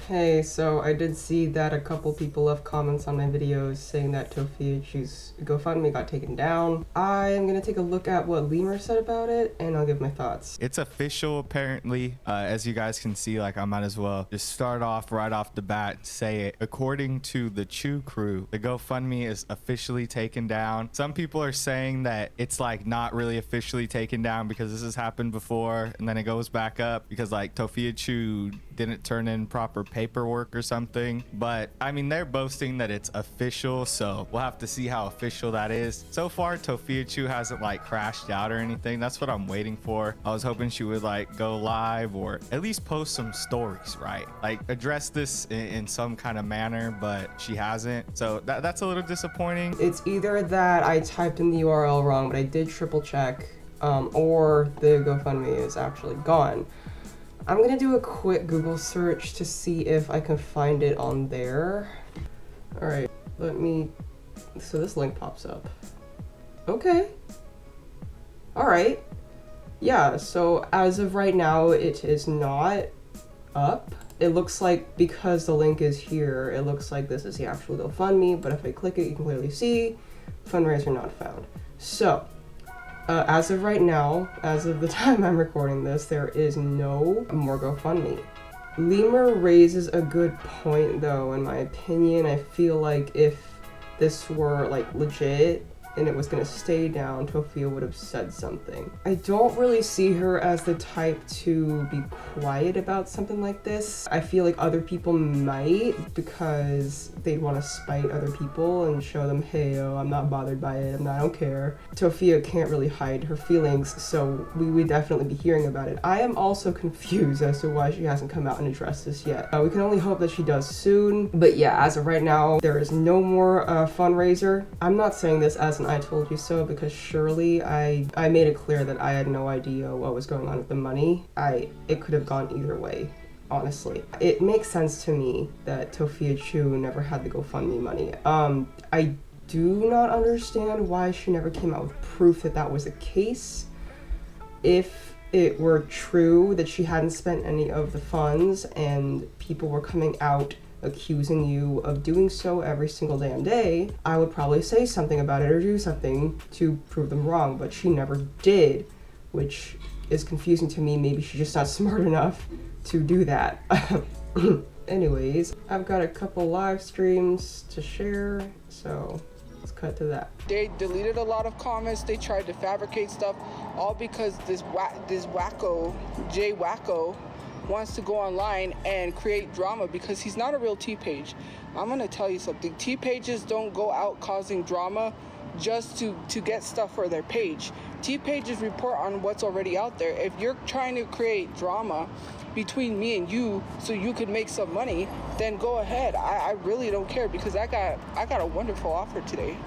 Hey, so I did see that a couple people left comments on my videos saying that Tophiachu's GoFundMe got taken down. I'm gonna take a look at what Lemur said about it, and I'll give my thoughts. It's official, apparently. As you guys can see, like, I might as well just start off right off the bat and say it. According to the Chu crew, the GoFundMe is officially taken down. Some people are saying that it's like not really officially taken down because this has happened before, and then it goes back up because like Tophiachu didn't turn in proper paperwork or something. But I mean, they're boasting that it's official, so we'll have to see how official that is. So far, Tophiachu hasn't like crashed out or anything. That's what I'm waiting for. I was hoping she would like go live or at least post some stories, right? Like address this in some kind of manner, but she hasn't. So that's a little disappointing. It's either that I typed in the URL wrong, but I did triple check, or the GoFundMe is actually gone. I'm gonna do a quick Google search to see if I can find it on there. All right, so this link pops up. Okay. All right. Yeah, so as of right now, it is not up. It looks like because the link is here, it looks like this is the actual GoFundMe, but if I click it, you can clearly see fundraiser not found. So, as of right now, as of the time I'm recording this, there is no more GoFundMe. Lemur raises a good point though, in my opinion. I feel like if this were like legit and it was gonna stay down, Tophia would have said something. I don't really see her as the type to be quiet about something like this. I feel like other people might because they want to spite other people and show them, hey, oh, I'm not bothered by it, I don't care. Tophia can't really hide her feelings, so we would definitely be hearing about it. I am also confused as to why she hasn't come out and addressed this yet. We can only hope that she does soon, but yeah, as of right now, there is no more fundraiser. I'm not saying this as an I told you so because surely I made it clear that I had no idea what was going on with the money. It could have gone either way, honestly. It makes sense to me that Tophiachu never had the GoFundMe money. I do not understand why she never came out with proof that that was the case. If it were true that she hadn't spent any of the funds and people were coming out accusing you of doing so every single damn day, I would probably say something about it or do something to prove them wrong, but she never did, which is confusing to me. Maybe she's just not smart enough to do that. Anyways, I've got a couple live streams to share, so let's cut to that. They deleted a lot of comments. They tried to fabricate stuff, all because this wacko, Jay Wacko, wants to go online and create drama because he's not a real T-page. I'm gonna tell you something. T-pages don't go out causing drama just to get stuff for their page. T-pages report on what's already out there. If you're trying to create drama between me and you so you could make some money, then go ahead. I really don't care because I got a wonderful offer today.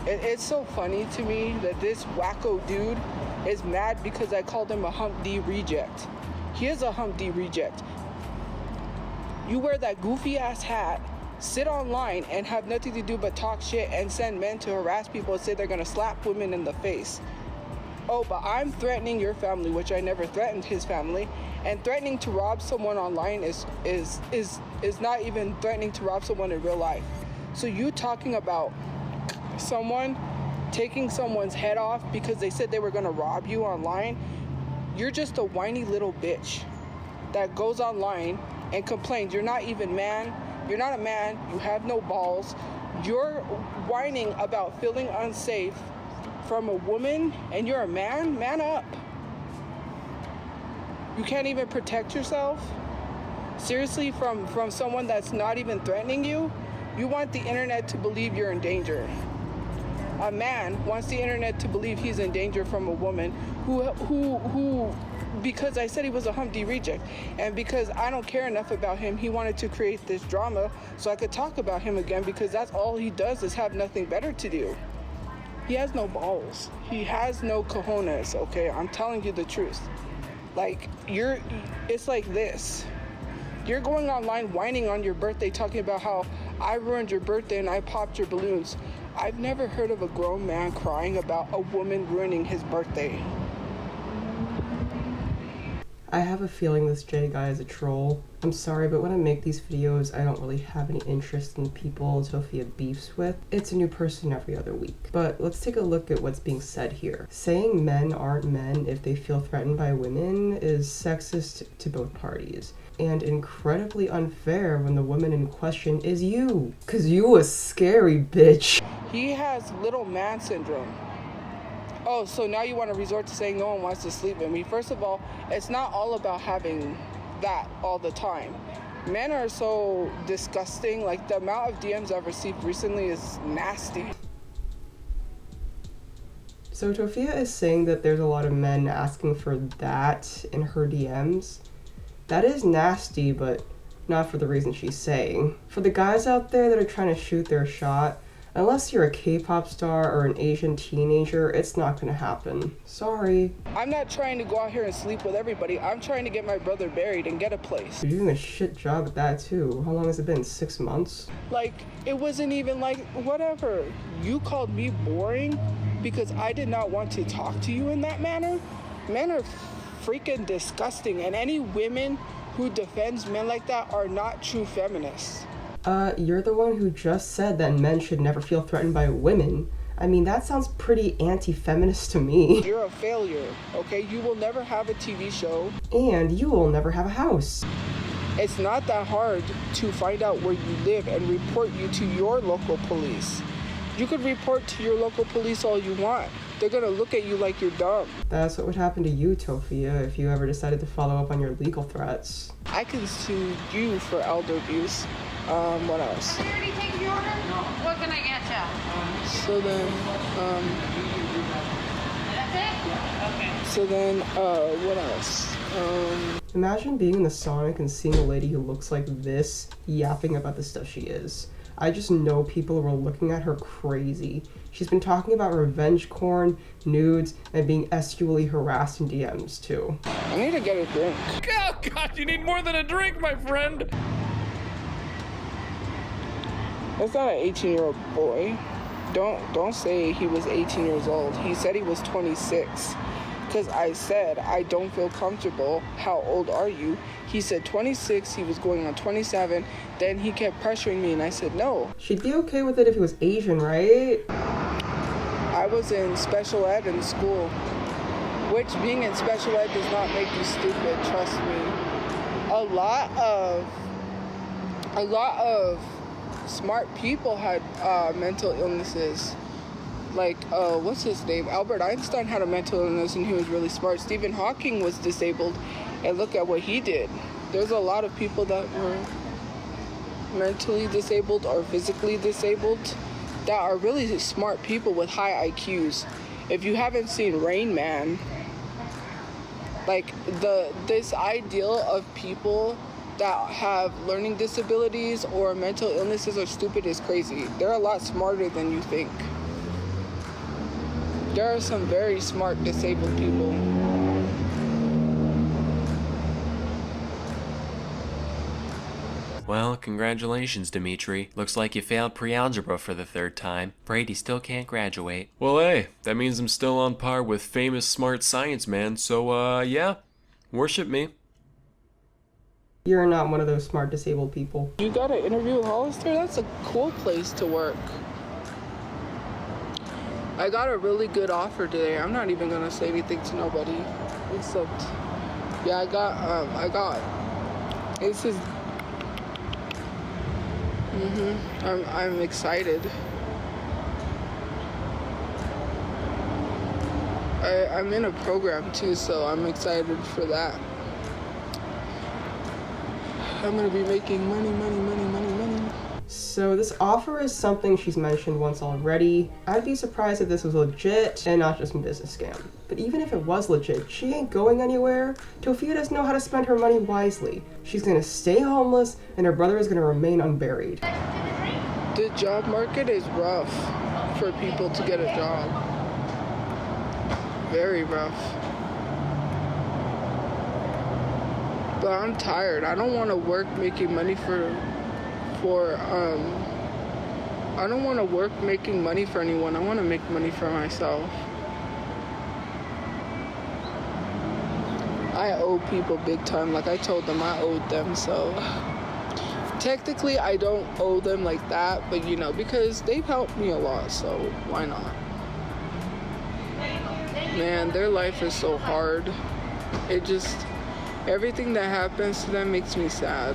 It's so funny to me that this wacko dude is mad because I called him a Hump D reject. He is a Hump D reject. You wear that goofy ass hat, sit online and have nothing to do but talk shit and send men to harass people and say they're gonna slap women in the face. Oh, but I'm threatening your family, which I never threatened his family. And threatening to rob someone online is not even threatening to rob someone in real life. So you talking about someone taking someone's head off because they said they were gonna rob you online, you're just a whiny little bitch that goes online and complains. You're not even man. You're not a man. You have no balls. You're whining about feeling unsafe from a woman and you're a man? Man up. You can't even protect yourself? Seriously, from someone that's not even threatening you? You want the internet to believe you're in danger. A man wants the internet to believe he's in danger from a woman who because I said he was a Hump D reject, and because I don't care enough about him, he wanted to create this drama so I could talk about him again because that's all he does is have nothing better to do. He has no balls. He has no cojones, okay? I'm telling you the truth. Like, it's like this. You're going online whining on your birthday talking about how I ruined your birthday and I popped your balloons. I've never heard of a grown man crying about a woman ruining his birthday. I have a feeling this Jay guy is a troll. I'm sorry, but when I make these videos, I don't really have any interest in people Tophia beefs with. It's a new person every other week. But let's take a look at what's being said here. Saying men aren't men if they feel threatened by women is sexist to both parties. And incredibly unfair when the woman in question is you. 'Cause you a scary bitch. He has little man syndrome. Oh, so now you want to resort to saying no one wants to sleep with me. First of all, it's not all about having that all the time. Men are so disgusting. Like, the amount of DMs I've received recently is nasty. So Tophia is saying that there's a lot of men asking for that in her DMs. That is nasty, but not for the reason she's saying. For the guys out there that are trying to shoot their shot, unless you're a K-pop star or an Asian teenager, it's not gonna happen. Sorry. I'm not trying to go out here and sleep with everybody. I'm trying to get my brother buried and get a place. You're doing a shit job at that too. How long has it been? 6 months? Like, it wasn't even like, whatever. You called me boring because I did not want to talk to you in that manner? Men are freaking disgusting, and any women who defends men like that are not true feminists. You're the one who just said that men should never feel threatened by women. I mean, that sounds pretty anti-feminist to me. You're a failure, okay? You will never have a TV show. And you will never have a house. It's not that hard to find out where you live and report you to your local police. You could report to your local police all you want. They're gonna look at you like you're dumb. That's what would happen to you, Tophia, if you ever decided to follow up on your legal threats. I can sue you for elder abuse. What else? Have you already taken your order? No. What can I get you? So then, That's it? Okay. so then, what else? Imagine being in the Sonic and seeing a lady who looks like this yapping about the stuff she is. I just know people were looking at her crazy. She's been talking about revenge porn, nudes, and being sexually harassed in DMs too. I need to get a drink. Oh God, you need more than a drink, my friend. That's not an 18-year-old boy. Don't say he was 18 years old. He said he was 26. Because I said, I don't feel comfortable. How old are you? He said 26. He was going on 27. Then he kept pressuring me, and I said no. She'd be okay with it if he was Asian, right? I was in special ed in school, which being in special ed does not make you stupid, trust me. A lot of smart people had mental illnesses. Like, what's his name? Albert Einstein had a mental illness and he was really smart. Stephen Hawking was disabled, and look at what he did. There's a lot of people that were mentally disabled or physically disabled that are really smart people with high IQs. If you haven't seen Rain Man, like this ideal of people that have learning disabilities or mental illnesses or stupid is crazy. They're a lot smarter than you think. There are some very smart disabled people. Well, congratulations, Dimitri. Looks like you failed pre-algebra for the 3rd time. Brady still can't graduate. Well, hey, that means I'm still on par with famous smart science man, so, yeah, worship me. You're not one of those smart disabled people. You got an interview with Hollister? That's a cool place to work. I got a really good offer today. I'm not even gonna say anything to nobody, except, yeah, I got, this is, I'm excited. I'm in a program too, so I'm excited for that. I'm gonna be making money. So this offer is something she's mentioned once already. I'd be surprised if this was legit and not just a business scam. But even if it was legit, she ain't going anywhere. Tophia doesn't know how to spend her money wisely. She's gonna stay homeless and her brother is gonna remain unburied. The job market is rough for people to get a job. Very rough. But I'm tired. I don't want to work making money I don't want to work making money for anyone. I want to make money for myself. I owe people big time. Like I told them I owed them, so technically I don't owe them like that, but you know, because they've helped me a lot, so why not? Man, their life is so hard. It just, everything that happens to them makes me sad.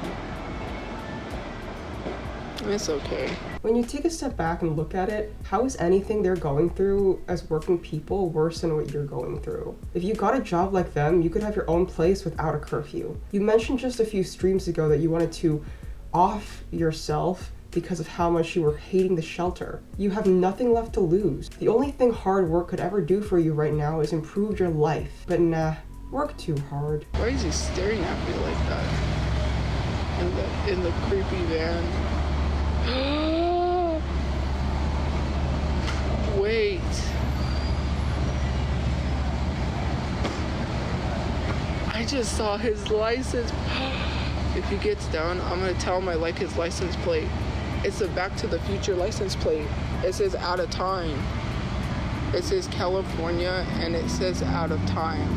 It's okay. When you take a step back and look at it, how is anything they're going through as working people worse than what you're going through? If you got a job like them, you could have your own place without a curfew. You mentioned just a few streams ago that you wanted to off yourself because of how much you were hating the shelter. You have nothing left to lose. The only thing hard work could ever do for you right now is improve your life. But nah, work too hard. Why is he staring at me like that? In the creepy van. Wait. I just saw his license. If he gets down, I'm gonna tell him I like his license plate. It's a Back to the Future license plate. It says out of time. It says California and it says out of time.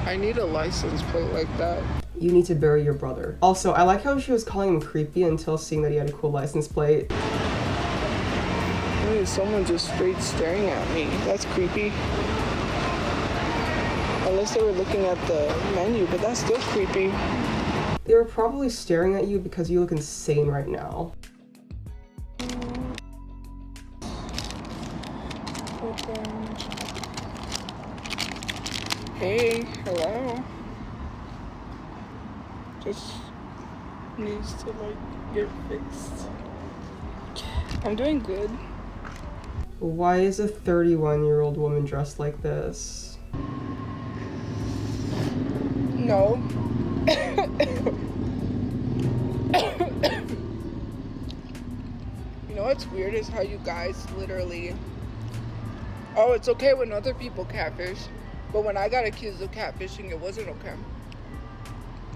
I need a license plate like that. You need to bury your brother. Also, I like how she was calling him creepy until seeing that he had a cool license plate. Wait, someone just straight staring at me. That's creepy. Unless they were looking at the menu, but that's still creepy. They were probably staring at you because you look insane right now. Hey, hello. Just needs to like get fixed. I'm doing good. Why is a 31-year-old woman dressed like this? No. You know what's weird is how you guys literally, oh, it's okay when other people catfish, but when I got accused of catfishing, it wasn't okay.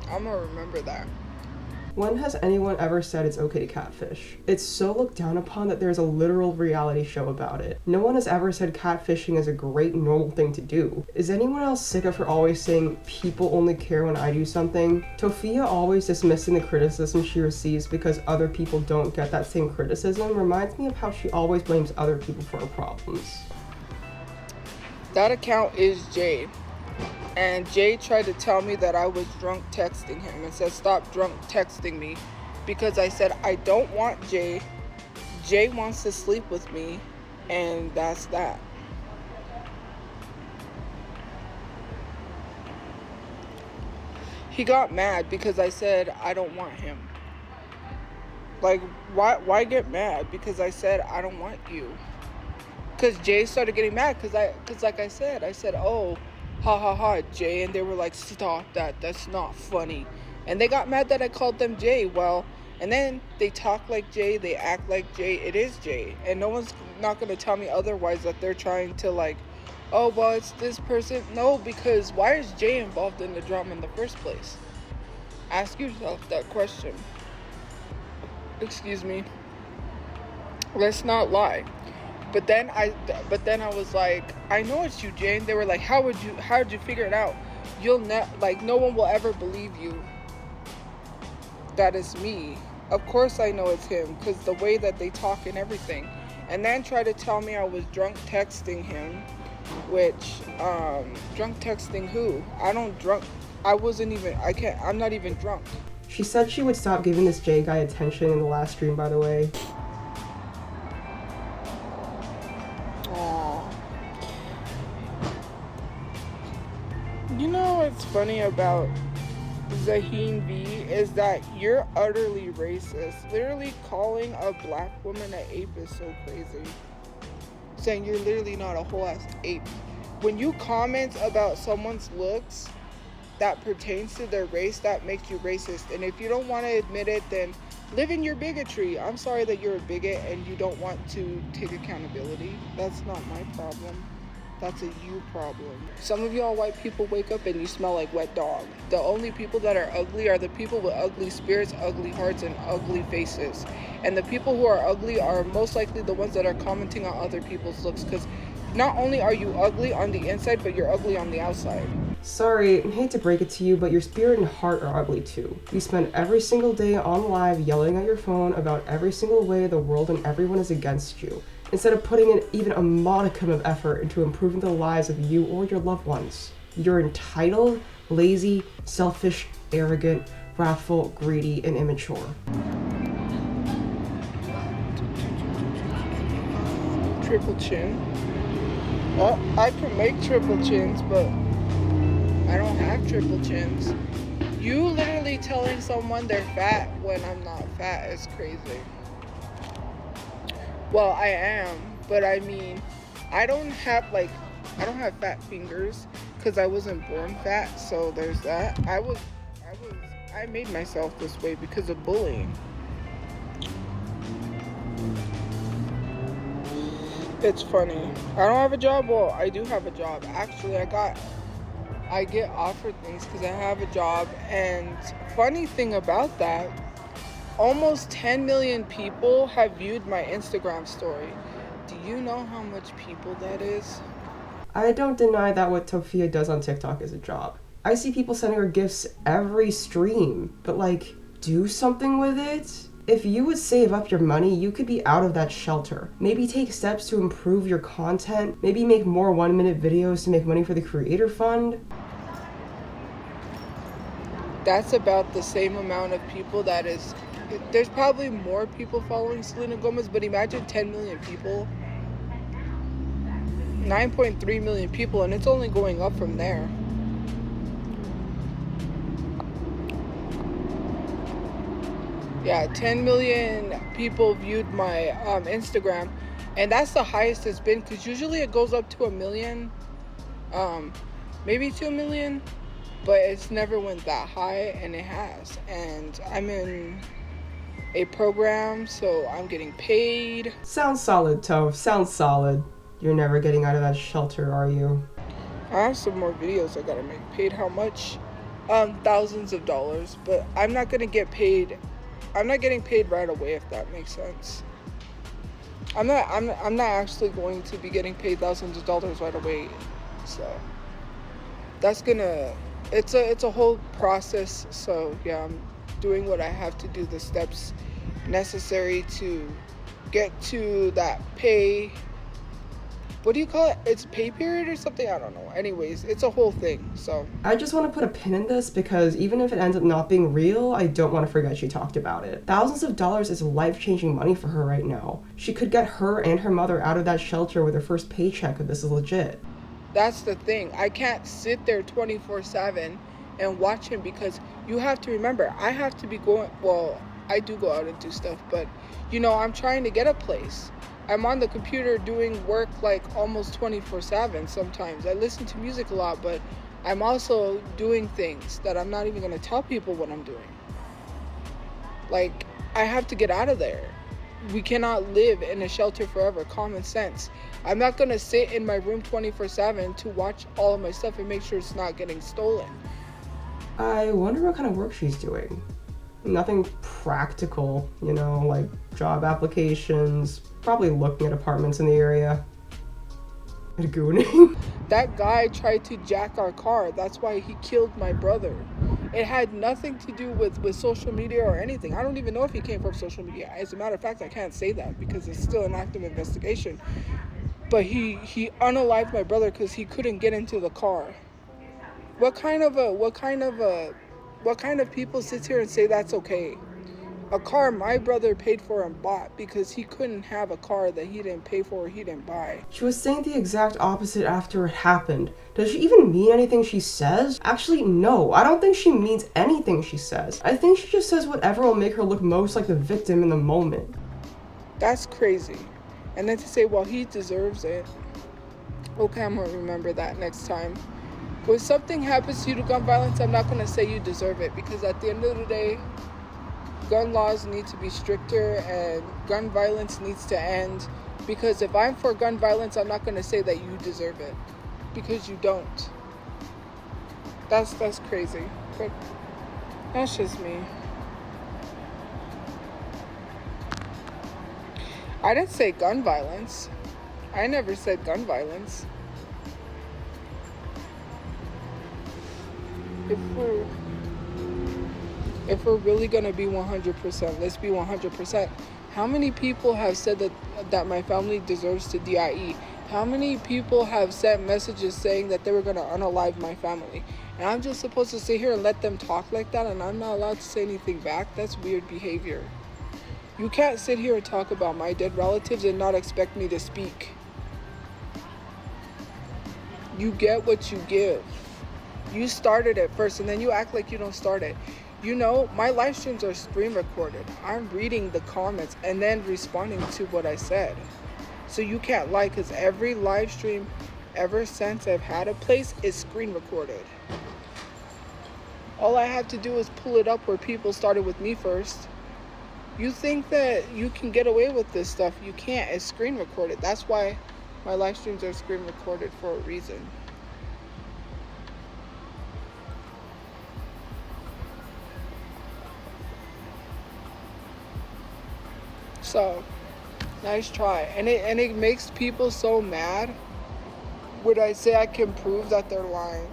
I'm gonna remember that. When has anyone ever said it's okay to catfish? It's so looked down upon that there's a literal reality show about it. No one has ever said catfishing is a great normal thing to do. Is anyone else sick of her always saying people only care when I do something? Tophia always dismissing the criticism she receives because other people don't get that same criticism reminds me of how she always blames other people for her problems. That account is Jay. And Jay tried to tell me that I was drunk texting him and said, stop drunk texting me, because I said, I don't want Jay. Jay wants to sleep with me, and that's that. He got mad because I said, I don't want him. Like, why get mad? Because I said, I don't want you. Because Jay started getting mad because like I said, oh, ha ha ha, Jay, and they were like, stop that, that's not funny. And they got mad that I called them Jay. Well, and then they talk like Jay, they act like Jay. It is Jay, and no one's not going to tell me otherwise that they're trying to like, oh, well, it's this person. No, because why is Jay involved in the drama in the first place? Ask yourself that question. Excuse me. Let's not lie. But then I was like, I know it's you, Jane. They were like, how'd you figure it out? No one will ever believe you that it's me. Of course I know it's him, because the way that they talk and everything. And then try to tell me I was drunk texting him, which, drunk texting who? I'm not even drunk. She said she would stop giving this Jay guy attention in the last stream, by the way. You know what's funny about Zaheen V is that you're utterly racist. Literally calling a black woman an ape is so crazy. Saying you're literally not a whole ass ape. When you comment about someone's looks that pertains to their race, that makes you racist. And if you don't want to admit it, then live in your bigotry. I'm sorry that you're a bigot and you don't want to take accountability. That's not my problem. That's a you problem. Some of y'all white people wake up and you smell like wet dog. The only people that are ugly are the people with ugly spirits, ugly hearts, and ugly faces. And the people who are ugly are most likely the ones that are commenting on other people's looks, because not only are you ugly on the inside, but you're ugly on the outside. Sorry, I hate to break it to you, but your spirit and heart are ugly too. You spend every single day on live yelling at your phone about every single way the world and everyone is against you, instead of putting in even a modicum of effort into improving the lives of you or your loved ones. You're entitled, lazy, selfish, arrogant, wrathful, greedy, and immature. Triple chin. I can make triple chins, but I don't have triple chins. You literally telling someone they're fat when I'm not fat is crazy. Well, I am, but I mean, I don't have fat fingers because I wasn't born fat, so there's that. I made myself this way because of bullying. It's funny. I don't have a job. Well, I do have a job. Actually, I get offered things because I have a job. And funny thing about that, almost 10 million people have viewed my Instagram story. Do you know how much people that is? I don't deny that what Tophia does on TikTok is a job. I see people sending her gifts every stream, but like, do something with it? If you would save up your money, you could be out of that shelter. Maybe take steps to improve your content. Maybe make more 1-minute videos to make money for the creator fund. That's about the same amount of people that is. There's probably more people following Selena Gomez, but imagine 10 million people. 9.3 million people, and it's only going up from there. Yeah, 10 million people viewed my Instagram, and that's the highest it's been, because usually it goes up to 1 million, maybe 2 million, but it's never went that high, and it has. And I'm in a program, so I'm getting paid. Sounds solid, Toph. Sounds solid. You're never getting out of that shelter, are you? I have some more videos I gotta make. Paid how much? Thousands of dollars, but I'm not gonna get paid. I'm not getting paid right away, if that makes sense. I'm not actually going to be getting paid thousands of dollars right away. So that's gonna, it's a whole process. So yeah, I'm doing what I have to do, the steps necessary to get to that pay. What do you call it? It's pay period or something? I don't know. Anyways, it's a whole thing, so. I just want to put a pin in this because even if it ends up not being real, I don't want to forget she talked about it. Thousands of dollars is life-changing money for her right now. She could get her and her mother out of that shelter with her first paycheck if this is legit. That's the thing. I can't sit there 24/7 and watch him, because you have to remember, I have to be going, well, I do go out and do stuff, but you know, I'm trying to get a place. I'm on the computer doing work like almost 24/7 sometimes. I listen to music a lot, but I'm also doing things that I'm not even going to tell people what I'm doing. Like, I have to get out of there. We cannot live in a shelter forever. Common sense. I'm not going to sit in my room 24/7 to watch all of my stuff and make sure it's not getting stolen. I wonder what kind of work she's doing. Nothing practical, you know, like job applications, probably looking at apartments in the area. And gooning. That guy tried to jack our car. That's why he killed my brother. It had nothing to do with social media or anything. I don't even know if he came from social media. As a matter of fact, I can't say that because it's still an active investigation. But he unalived my brother because he couldn't get into the car. What kind of people sits here and say that's okay? A car my brother paid for and bought because he couldn't have a car that he didn't pay for or he didn't buy. She was saying the exact opposite after it happened. Does she even mean anything she says? Actually, no. I don't think she means anything she says. I think she just says whatever will make her look most like the victim in the moment. That's crazy. And then to say, well, he deserves it. Okay, I'm gonna remember that next time. When something happens to you to gun violence, I'm not gonna say you deserve it, because at the end of the day, gun laws need to be stricter and gun violence needs to end. Because if I'm for gun violence, I'm not going to say that you deserve it. Because you don't. That's crazy. But that's just me. I didn't say gun violence. I never said gun violence. If we're really gonna be 100%, let's be 100%. How many people have said that my family deserves to DIE? How many people have sent messages saying that they were gonna unalive my family? And I'm just supposed to sit here and let them talk like that, and I'm not allowed to say anything back? That's weird behavior. You can't sit here and talk about my dead relatives and not expect me to speak. You get what you give. You started it first, and then you act like you don't start it. You know, my live streams are screen recorded. I'm reading the comments and then responding to what I said. So you can't lie, because every live stream ever since I've had a place is screen recorded. All I have to do is pull it up where people started with me first. You think that you can get away with this stuff? You can't. It's screen recorded. That's why my live streams are screen recorded, for a reason. So, nice try. And it makes people so mad when I say I can prove that they're lying.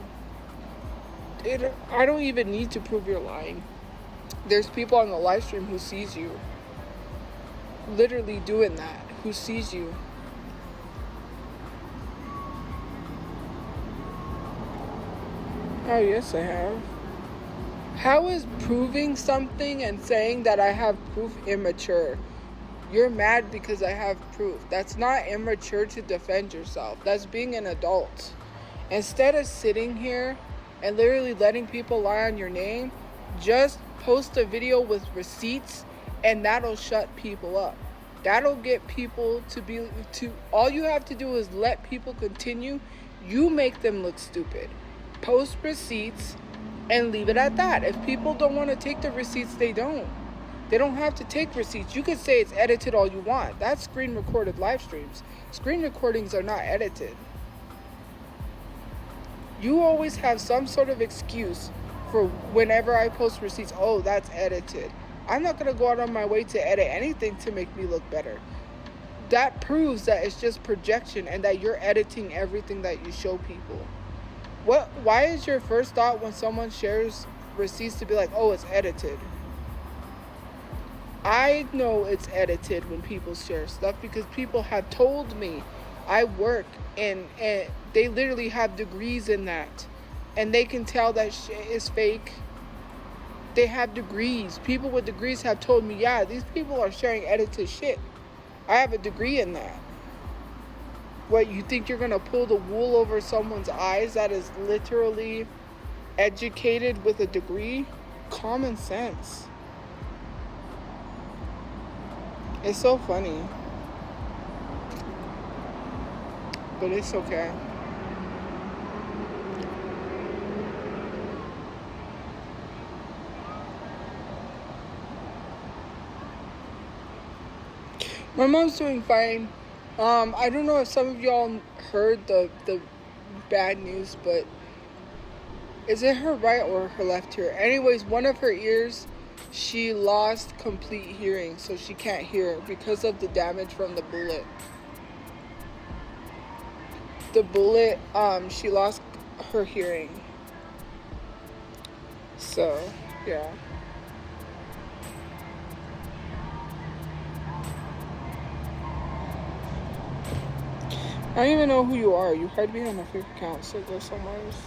I don't even need to prove you're lying. There's people on the live stream who sees you. Literally doing that. Who sees you. Oh, yes, I have. How is proving something and saying that I have proof immature? You're mad because I have proof. That's not immature to defend yourself. That's being an adult. Instead of sitting here and literally letting people lie on your name, just post a video with receipts, and that'll shut people up. That'll get people to all you have to do is let people continue. You make them look stupid. Post receipts and leave it at that. If people don't want to take the receipts, they don't. They don't have to take receipts. You could say it's edited all you want. That's screen recorded live streams. Screen recordings are not edited. You always have some sort of excuse for whenever I post receipts. Oh, that's edited. I'm not going to go out on my way to edit anything to make me look better. That proves that it's just projection and that you're editing everything that you show people. Why is your first thought when someone shares receipts to be like, oh, it's edited? I know it's edited when people share stuff because people have told me. I work and they literally have degrees in that, and they can tell that shit is fake. They have degrees. People with degrees have told me, yeah, these people are sharing edited shit. I have a degree in that. What, you think you're gonna pull the wool over someone's eyes that is literally educated with a degree? Common sense. It's so funny. But it's okay. My mom's doing fine. I don't know if some of y'all heard the bad news, but is it her right or her left ear? Anyways, one of her ears, she lost complete hearing, so she can't hear because of the damage from the bullet. The bullet, she lost her hearing. So, yeah. I don't even know who you are. You hide behind a fake account, so go somewhere else.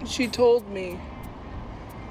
She told me.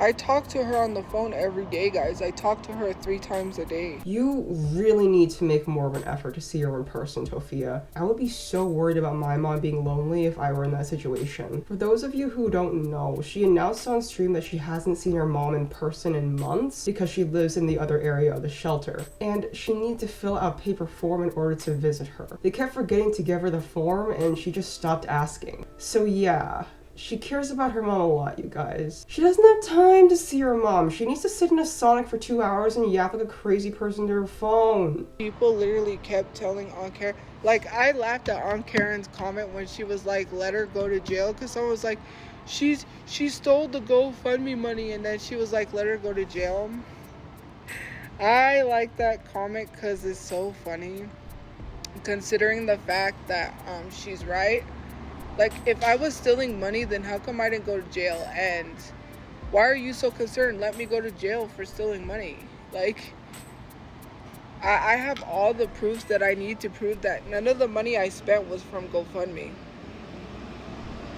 I talk to her on the phone every day, guys. I talk to her 3 times a day. You really need to make more of an effort to see her in person, Tophia. I would be so worried about my mom being lonely if I were in that situation. For those of you who don't know, she announced on stream that she hasn't seen her mom in person in months because she lives in the other area of the shelter, and she needed to fill out a paper form in order to visit her. They kept forgetting to give her the form, and she just stopped asking. So yeah, She cares about her mom a lot, you guys. She doesn't have time to see her mom. She needs to sit in a Sonic for 2 hours and yap like a crazy person to her phone. People literally kept telling Aunt Karen, like, I laughed at Aunt Karen's comment when she was like, let her go to jail, because someone was like, she stole the GoFundMe money, and then she was like, let her go to jail. I like that comment because it's so funny, considering the fact that she's right. Like, if I was stealing money, then how come I didn't go to jail? And why are you so concerned? Let me go to jail for stealing money. Like, I have all the proofs that I need to prove that none of the money I spent was from GoFundMe.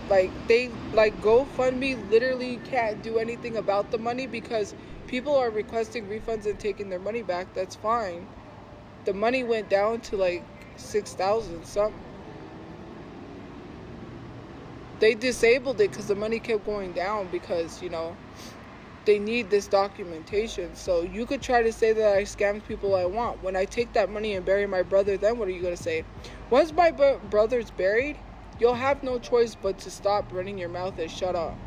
Like, GoFundMe literally can't do anything about the money because people are requesting refunds and taking their money back. That's fine. The money went down to like 6,000 something. They disabled it because the money kept going down because, you know, they need this documentation. So you could try to say that I scammed people I want. When I take that money and bury my brother, then what are you going to say? Once my brother's buried, you'll have no choice but to stop running your mouth and shut up.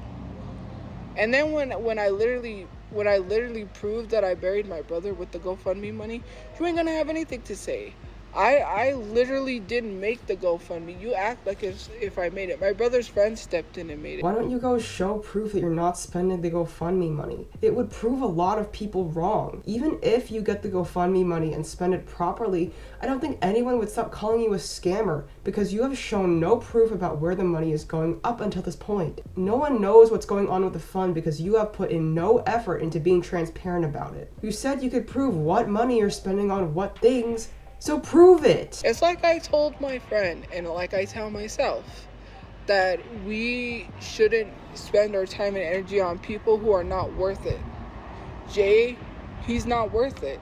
And then when I literally proved that I buried my brother with the GoFundMe money, you ain't going to have anything to say. I literally didn't make the GoFundMe. You act like if I made it. My brother's friend stepped in and made it. Why don't you go show proof that you're not spending the GoFundMe money? It would prove a lot of people wrong. Even if you get the GoFundMe money and spend it properly, I don't think anyone would stop calling you a scammer because you have shown no proof about where the money is going up until this point. No one knows what's going on with the fund because you have put in no effort into being transparent about it. You said you could prove what money you're spending on what things, so prove it! It's like I told my friend, and like I tell myself, that we shouldn't spend our time and energy on people who are not worth it. Jay, he's not worth it.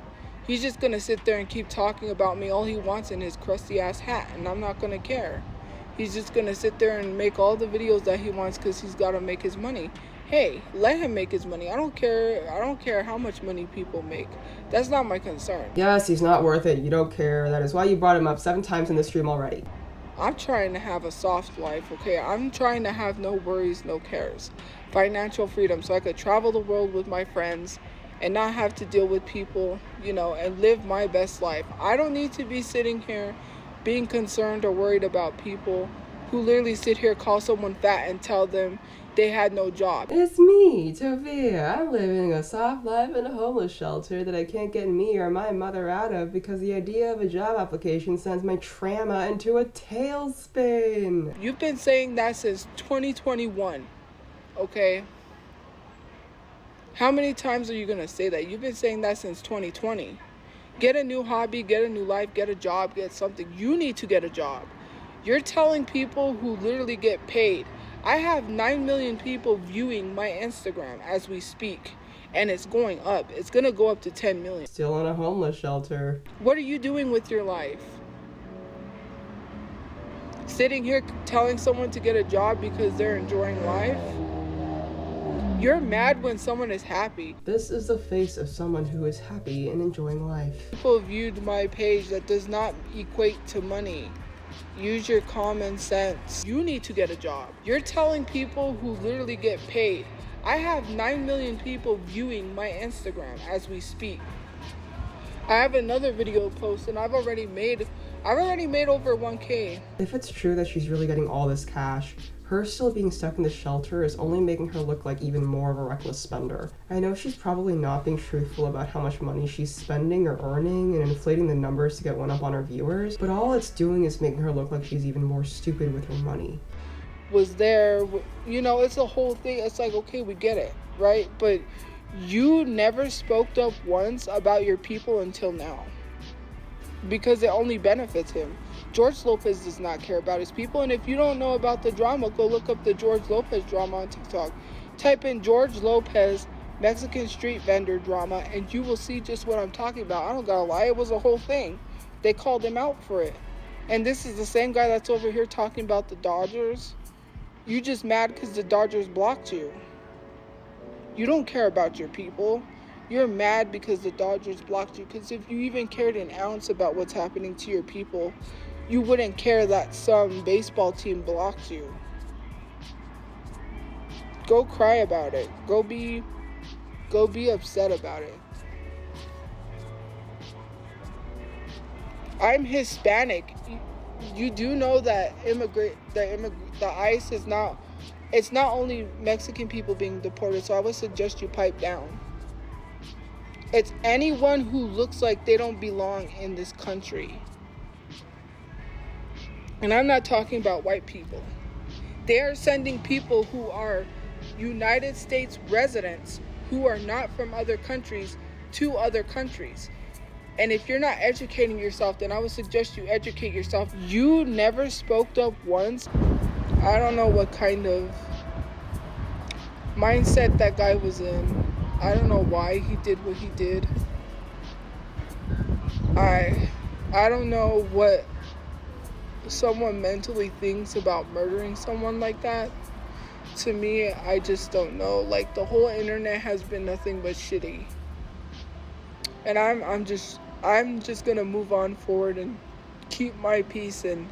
He's just gonna sit there and keep talking about me all he wants in his crusty ass hat, and I'm not gonna care. He's just gonna sit there and make all the videos that he wants because he's gotta make his money. Hey, let him make his money. I don't care how much money people make. That's not my concern. Yes, he's not worth it. You don't care. That is why you brought him up 7 times in this stream already. I'm trying to have a soft life, okay? I'm trying to have no worries, no cares. Financial freedom, so I could travel the world with my friends and not have to deal with people, you know, and live my best life. I don't need to be sitting here being concerned or worried about people who literally sit here, call someone fat and tell them they had no job. It's me, Tophia. I'm living a soft life in a homeless shelter that I can't get me or my mother out of because the idea of a job application sends my trauma into a tailspin. You've been saying that since 2021, okay? How many times are you gonna say that? You've been saying that since 2020. Get a new hobby, get a new life, get a job, get something. You need to get a job. You're telling people who literally get paid. I have 9 million people viewing my Instagram as we speak, and it's going up. It's gonna go up to 10 million. Still in a homeless shelter. What are you doing with your life? Sitting here telling someone to get a job because they're enjoying life? You're mad when someone is happy. This is the face of someone who is happy and enjoying life. People viewed my page that does not equate to money. Use your common sense. You need to get a job. You're telling people who literally get paid. I have 9 million people viewing my Instagram as we speak. I have another video post and I've already made over 1K. If it's true that she's really getting all this cash, her still being stuck in the shelter is only making her look like even more of a reckless spender. I know she's probably not being truthful about how much money she's spending or earning and inflating the numbers to get one up on her viewers, but all it's doing is making her look like she's even more stupid with her money. Was there, you know, it's a whole thing. It's like, okay, we get it, right? But you never spoke up once about your people until now because it only benefits him. George Lopez does not care about his people, and if you don't know about the drama, go look up the George Lopez drama on TikTok. Type in George Lopez Mexican street vendor drama and you will see just what I'm talking about. I don't gotta lie, it was a whole thing. They called him out for it. And this is the same guy that's over here talking about the Dodgers. You just mad because the Dodgers blocked you. You don't care about your people. You're mad because the Dodgers blocked you, because if you even cared an ounce about what's happening to your people, you wouldn't care that some baseball team blocked you. Go cry about it. Go be upset about it. I'm Hispanic. You do know that the ICE is not, it's not only Mexican people being deported, so I would suggest you pipe down. It's anyone who looks like they don't belong in this country. And I'm not talking about white people. They are sending people who are United States residents who are not from other countries to other countries. And if you're not educating yourself, then I would suggest you educate yourself. You never spoke up once. I don't know what kind of mindset that guy was in. I don't know why he did what he did. I don't know what someone mentally thinks about murdering someone like that. To me, I just don't know. Like, the whole internet has been nothing but shitty. And I'm just gonna move on forward and keep my peace and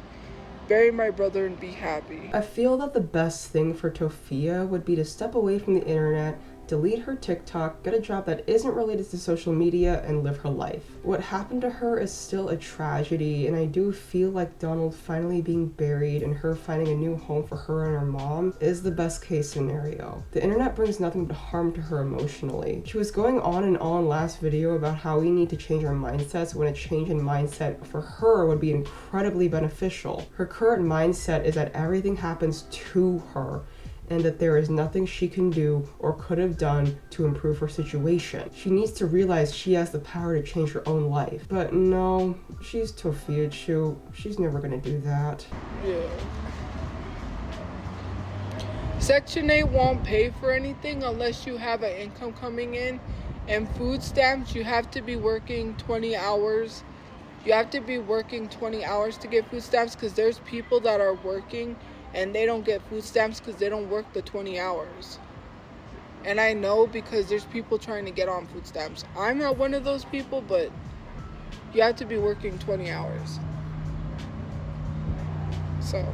bury my brother and be happy. I feel that the best thing for Tophia would be to step away from the internet, delete her TikTok, get a job that isn't related to social media, and live her life. What happened to her is still a tragedy, and I do feel like Donald finally being buried and her finding a new home for her and her mom is the best case scenario. The internet brings nothing but harm to her emotionally. She was going on and on last video about how we need to change our mindsets when a change in mindset for her would be incredibly beneficial. Her current mindset is that everything happens to her, and that there is nothing she can do or could have done to improve her situation. She needs to realize she has the power to change her own life. But no, she's Tophiachu. She's never gonna do that. Yeah. Section 8 won't pay for anything unless you have an income coming in. And food stamps, you have to be working 20 hours. You have to be working 20 hours to get food stamps, because there's people that are working and they don't get food stamps because they don't work the 20 hours. And I know, because there's people trying to get on food stamps. I'm not one of those people, but you have to be working 20 hours. So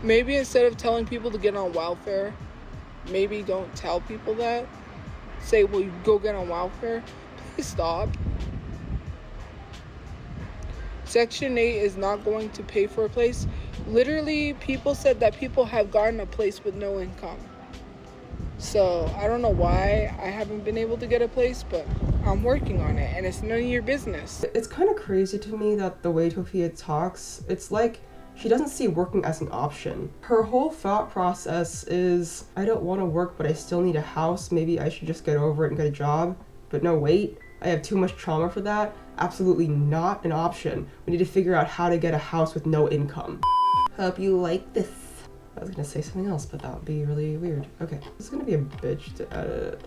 maybe instead of telling people to get on welfare, maybe don't tell people that. Say, well, you go get on welfare. Please stop. Section 8 is not going to pay for a place. Literally, people said that people have gotten a place with no income. So I don't know why I haven't been able to get a place, but I'm working on it, and it's none of your business. It's kind of crazy to me that the way Tophia talks, it's like she doesn't see working as an option. Her whole thought process is, I don't want to work, but I still need a house. Maybe I should just get over it and get a job. But no, wait, I have too much trauma for that. Absolutely not an option. We need to figure out how to get a house with no income. Hope you like this. I was gonna say something else, but that would be really weird. Okay, this is gonna be a bitch to edit.